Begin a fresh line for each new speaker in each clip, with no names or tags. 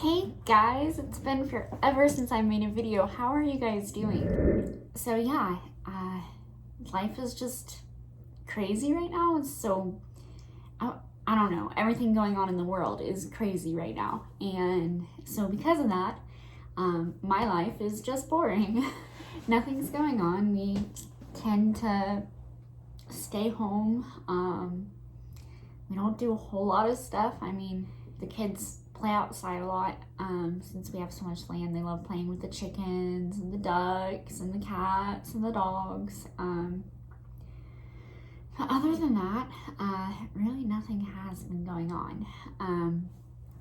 Hey guys, it's been forever since I made a video. How are you guys doing? So yeah, life is just crazy right now. I don't know, everything going on in the world is crazy right now. And so because of that, my life is just boring. Nothing's going on. We tend to stay home. We don't do a whole lot of stuff. I mean, the kids play outside a lot since we have so much land. They love playing with the chickens and the ducks and the cats and the dogs. But other than that, really nothing has been going on.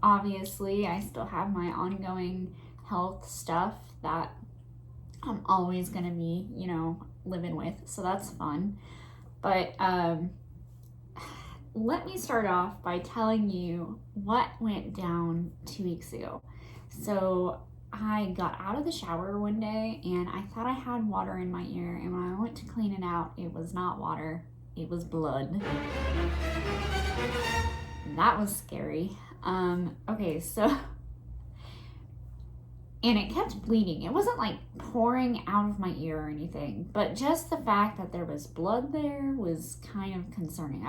Obviously, I still have my ongoing health stuff that I'm always going to be, living with. So that's fun. But let me start off by telling you what went down 2 weeks ago. So I got out of the shower one day and I thought I had water in my ear, and when I went to clean it out, it was not water, it was blood. That was scary. Okay, so and it kept bleeding. It wasn't like pouring out of my ear or anything, but just the fact that there was blood there was kind of concerning.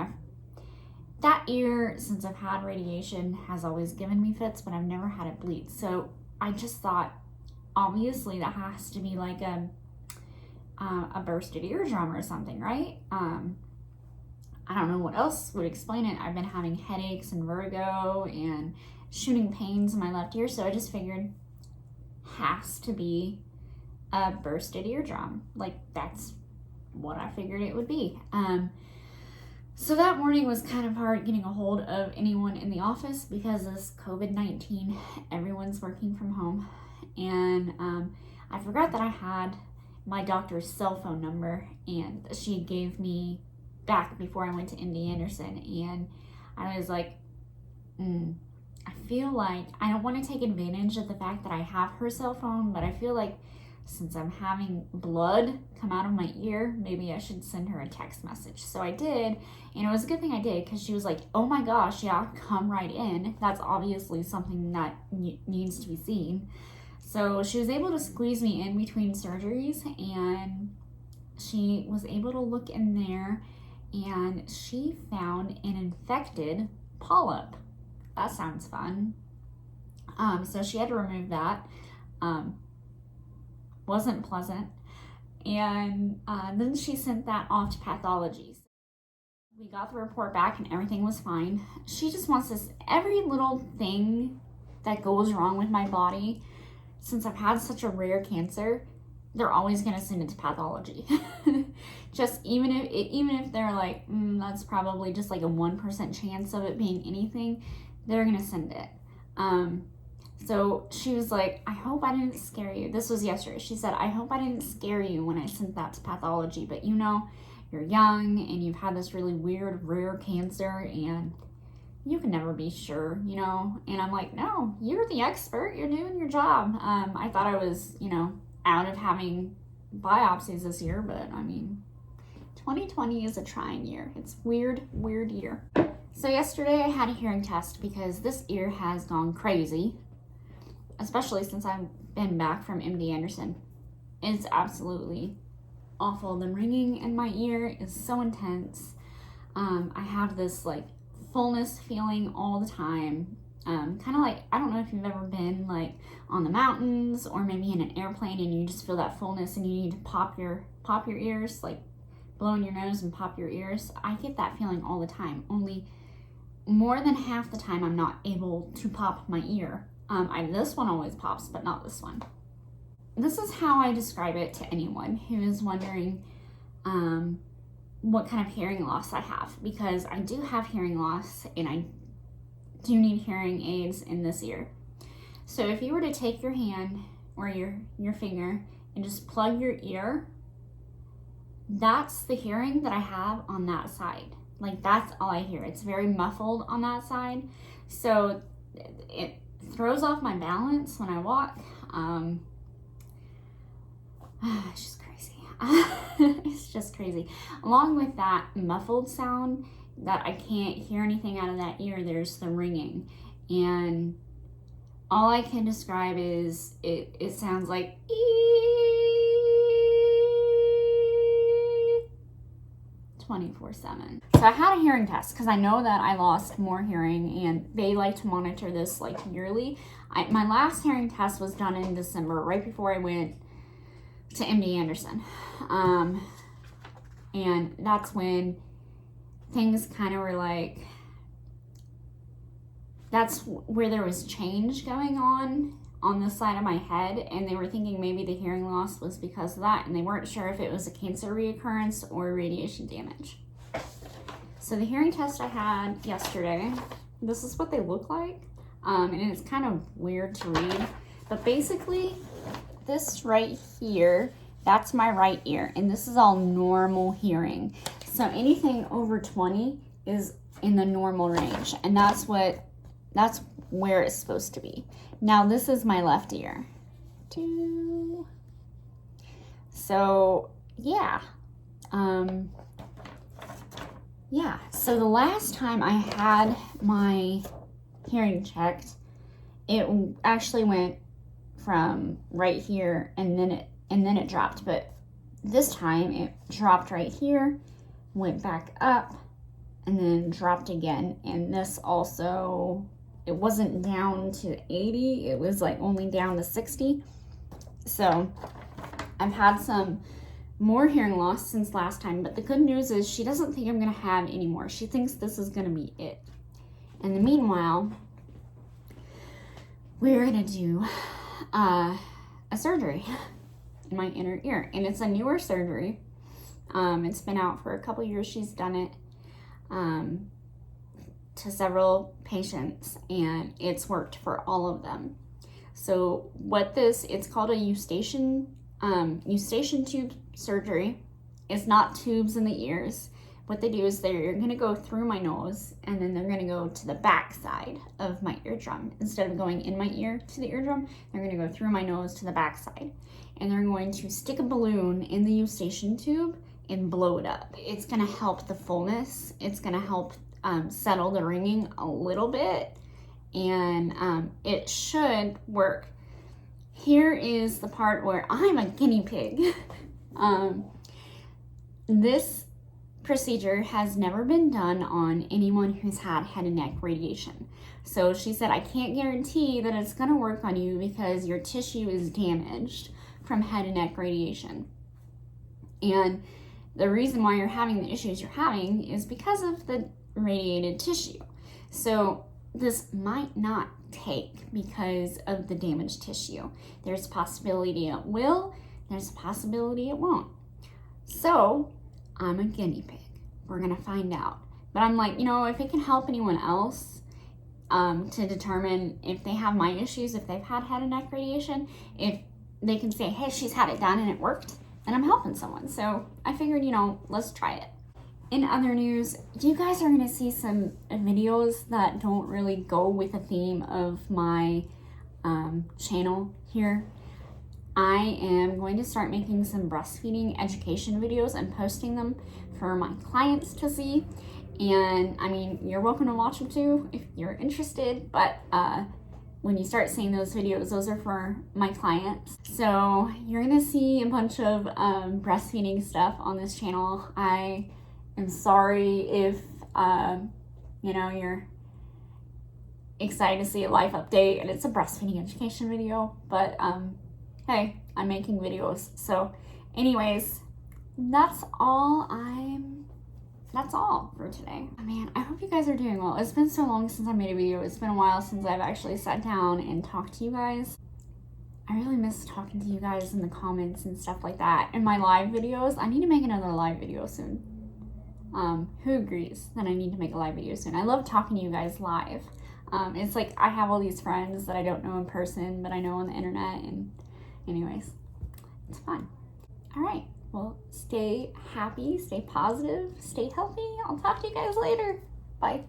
That ear, since I've had radiation, has always given me fits, but I've never had it bleed. So I just thought, obviously that has to be like a bursted eardrum or something, right? I don't know what else would explain it. I've been having headaches and vertigo and shooting pains in my left ear, so I just figured has to be a bursted eardrum. Like, that's what I figured it would be. So that morning was kind of hard getting a hold of anyone in the office because this COVID-19, everyone's working from home. And I forgot that I had my doctor's cell phone number, and she gave me back before I went to MD Anderson. And I was like, I feel like I don't want to take advantage of the fact that I have her cell phone, but I feel like since I'm having blood come out of my ear, maybe I should send her a text message. So I did, and it was a good thing I did, because she was like, oh my gosh, yeah, come right in. That's obviously something that needs to be seen. So she was able to squeeze me in between surgeries, and she was able to look in there, and she found an infected polyp. That sounds fun. So she had to remove that. Wasn't pleasant. And then she sent that off to pathology. We got the report back and everything was fine. She just wants this, every little thing that goes wrong with my body, since I've had such a rare cancer, they're always going to send it to pathology. Just even if they're like, that's probably just like a 1% chance of it being anything, they're going to send it. So she was like, I hope I didn't scare you. This was yesterday. She said, I hope I didn't scare you when I sent that to pathology, but you're young and you've had this really weird, rare cancer, and you can never be sure, And I'm like, no, you're the expert. You're doing your job. I thought I was, out of having biopsies this year, but I mean, 2020 is a trying year. It's weird year. So yesterday I had a hearing test because this ear has gone crazy, especially since I've been back from MD Anderson. It's absolutely awful. The ringing in my ear is so intense. I have this like fullness feeling all the time. Kind of like, I don't know if you've ever been like on the mountains or maybe in an airplane and you just feel that fullness and you need to pop your ears, like blow in your nose and pop your ears. I get that feeling all the time. Only more than half the time I'm not able to pop my ear. This one always pops, but not this one. This is how I describe it to anyone who is wondering what kind of hearing loss I have, because I do have hearing loss and I do need hearing aids in this ear. So if you were to take your hand or your finger and just plug your ear, that's the hearing that I have on that side. Like, that's all I hear. It's very muffled on that side. So it throws off my balance when I walk. It's just crazy. It's just crazy. Along with that muffled sound that I can't hear anything out of that ear, there's the ringing. And all I can describe is it sounds like 24/7. So I had a hearing test because I know that I lost more hearing, and they like to monitor this like yearly. My last hearing test was done in December, right before I went to MD Anderson. And that's when things kind of were like, that's where there was change going on the side of my head, and they were thinking maybe the hearing loss was because of that, and they weren't sure if it was a cancer reoccurrence or radiation damage. So the hearing test I had yesterday, this is what they look like, and it's kind of weird to read, but basically this right here, that's my right ear, and this is all normal hearing. So anything over 20 is in the normal range, and that's where it's supposed to be. Now this is my left ear. So yeah. So the last time I had my hearing checked, it actually went from right here and then it dropped, but this time it dropped right here, went back up, and then dropped again. And this also, it wasn't down to 80, it was like only down to 60. So I've had some more hearing loss since last time, but the good news is she doesn't think I'm gonna have any more. She thinks this is gonna be it. In the meanwhile, we're gonna do a surgery in my inner ear, and it's a newer surgery. It's been out for a couple years. She's done it to several patients, and it's worked for all of them. So it's called a Eustachian tube surgery. It's not tubes in the ears. What they do is they're going to go through my nose, and then they're going to go to the back side of my eardrum. Instead of going in my ear to the eardrum, they're going to go through my nose to the back side. And they're going to stick a balloon in the Eustachian tube and blow it up. It's going to help the fullness. It's going to help settle the ringing a little bit, and it should work. Here is the part where I'm a guinea pig. This procedure has never been done on anyone who's had head and neck radiation. So she said, I can't guarantee that it's going to work on you because your tissue is damaged from head and neck radiation. And the reason why you're having the issues you're having is because of the radiated tissue. So this might not take because of the damaged tissue. There's a possibility it will, there's a possibility it won't. So I'm a guinea pig. We're gonna find out. But I'm like, if it can help anyone else to determine if they have my issues, if they've had head and neck radiation, if they can say, hey, she's had it done and it worked, and I'm helping someone. So I figured, let's try it. In other news, you guys are gonna see some videos that don't really go with the theme of my channel here. I am going to start making some breastfeeding education videos and posting them for my clients to see. And I mean, you're welcome to watch them too if you're interested, but when you start seeing those videos, those are for my clients. So you're gonna see a bunch of breastfeeding stuff on this channel. I am sorry if you're excited to see a life update and it's a breastfeeding education video, but hey, I'm making videos. So anyways, that's all for today. Man, I hope you guys are doing well. It's been so long since I made a video. It's been a while since I've actually sat down and talked to you guys. I really miss talking to you guys in the comments and stuff like that. In my live videos, I need to make another live video soon. Who agrees that I need to make a live video soon? I love talking to you guys live. It's like I have all these friends that I don't know in person, but I know on the internet, and anyways, it's fun. All right, well, stay happy, stay positive, stay healthy. I'll talk to you guys later. Bye.